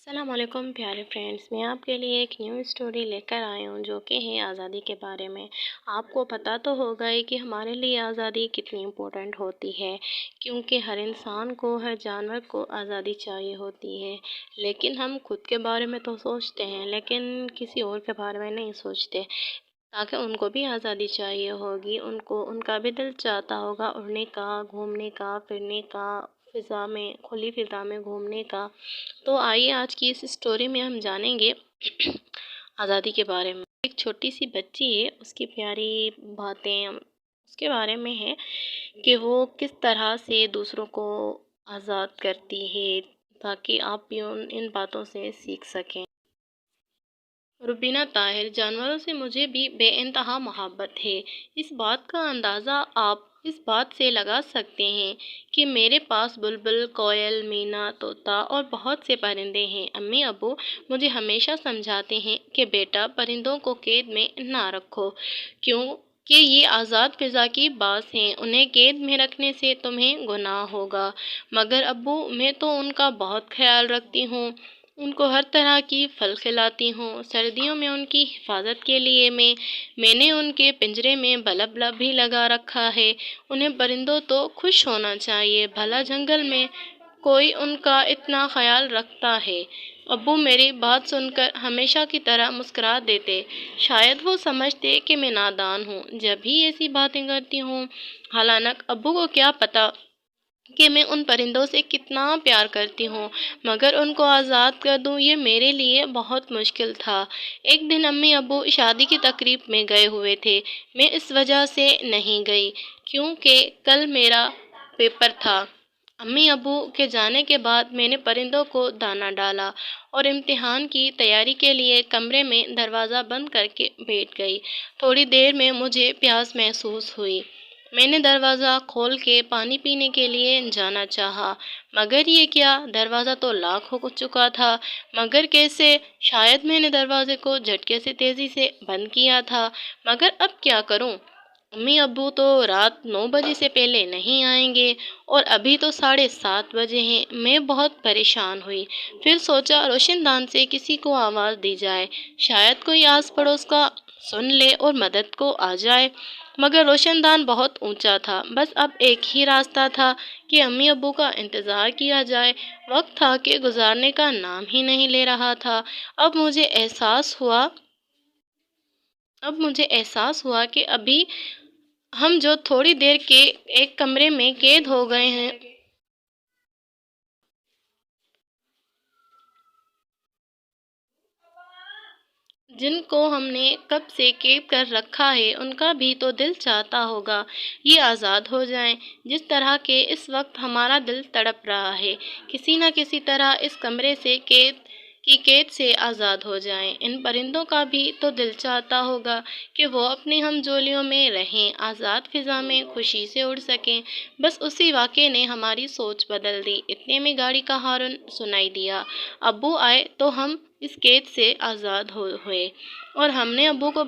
السلام علیکم پیارے فرینڈس، میں آپ کے لیے ایک نیو اسٹوری لے کر آئی ہوں جو کہ ہے آزادی کے بارے میں۔ آپ کو پتہ تو ہوگا ہی کہ ہمارے لیے آزادی کتنی امپورٹنٹ ہوتی ہے، کیونکہ ہر انسان کو، ہر جانور کو آزادی چاہیے ہوتی ہے۔ لیکن ہم خود کے بارے میں تو سوچتے ہیں، لیکن کسی اور کے بارے میں نہیں سوچتے، تاکہ ان کو بھی آزادی چاہیے ہوگی، ان کا بھی دل چاہتا ہوگا اڑنے کا، گھومنے کا، پھرنے کا، کھلی فضا میں گھومنے کا۔ تو آئیے آج کی اس اسٹوری میں ہم جانیں گے آزادی کے بارے میں۔ ایک چھوٹی سی بچی ہے، اس کی پیاری باتیں اس کے بارے میں ہے کہ وہ کس طرح سے دوسروں کو آزاد کرتی ہے، تاکہ آپ بھی ان باتوں سے سیکھ سکیں۔ روبینہ طاہر: جانوروں سے مجھے بھی بے انتہا محبت ہے۔ اس بات کا اندازہ آپ اس بات سے لگا سکتے ہیں کہ میرے پاس بلبل، کوئل، مینا، طوطا اور بہت سے پرندے ہیں۔ امی ابو مجھے ہمیشہ سمجھاتے ہیں کہ بیٹا، پرندوں کو قید میں نہ رکھو، کیونکہ یہ آزاد فضا کی باز ہیں، انہیں قید میں رکھنے سے تمہیں گناہ ہوگا۔ مگر ابو، میں تو ان کا بہت خیال رکھتی ہوں، ان کو ہر طرح کی پھل کھلاتی ہوں۔ سردیوں میں ان کی حفاظت کے لیے میں نے ان کے پنجرے میں بلب بھی لگا رکھا ہے۔ انہیں پرندوں تو خوش ہونا چاہیے، بھلا جنگل میں کوئی ان کا اتنا خیال رکھتا ہے۔ ابو میری بات سن کر ہمیشہ کی طرح مسکرا دیتے، شاید وہ سمجھتے کہ میں نادان ہوں جب بھی ایسی باتیں کرتی ہوں۔ حالانکہ ابو کو کیا پتا کہ میں ان پرندوں سے کتنا پیار کرتی ہوں، مگر ان کو آزاد کر دوں یہ میرے لیے بہت مشکل تھا۔ ایک دن امی ابو شادی کی تقریب میں گئے ہوئے تھے، میں اس وجہ سے نہیں گئی کیونکہ کل میرا پیپر تھا۔ امی ابو کے جانے کے بعد میں نے پرندوں کو دانہ ڈالا اور امتحان کی تیاری کے لیے کمرے میں دروازہ بند کر کے بیٹھ گئی۔ تھوڑی دیر میں مجھے پیاس محسوس ہوئی۔ میں نے دروازہ کھول کے پانی پینے کے لیے جانا چاہا، مگر یہ کیا، دروازہ تو لاک ہو چکا تھا۔ مگر کیسے؟ شاید میں نے دروازے کو جھٹکے سے تیزی سے بند کیا تھا، مگر اب کیا کروں؟ امی ابو تو رات 9 بجے سے پہلے نہیں آئیں گے اور ابھی تو 7:30 بجے ہیں۔ میں بہت پریشان ہوئی، پھر سوچا روشن دان سے کسی کو آواز دی جائے، شاید کوئی آس پڑوس کا سن لے اور مدد کو آ جائے، مگر روشن دان بہت اونچا تھا۔ بس اب ایک ہی راستہ تھا کہ امی ابو کا انتظار کیا جائے۔ وقت تھا کہ گزارنے کا نام ہی نہیں لے رہا تھا۔ اب مجھے احساس ہوا کہ ابھی ہم جو تھوڑی دیر کے ایک کمرے میں قید ہو گئے ہیں، جن کو ہم نے کب سے قید کر رکھا ہے، ان کا بھی تو دل چاہتا ہوگا یہ آزاد ہو جائیں، جس طرح کہ اس وقت ہمارا دل تڑپ رہا ہے، کسی نہ کسی طرح اس کمرے سے قید سے آزاد ہو جائیں۔ ان پرندوں کا بھی تو دل چاہتا ہوگا کہ وہ اپنی ہم جولیوں میں رہیں، آزاد فضا میں خوشی سے اڑ سکیں۔ بس اسی واقعے نے ہماری سوچ بدل دی۔ اتنے میں گاڑی کا ہارن سنائی دیا۔ ابو آئے تو ہم اس قید سے آزاد ہوئے، اور ہم نے ابو کو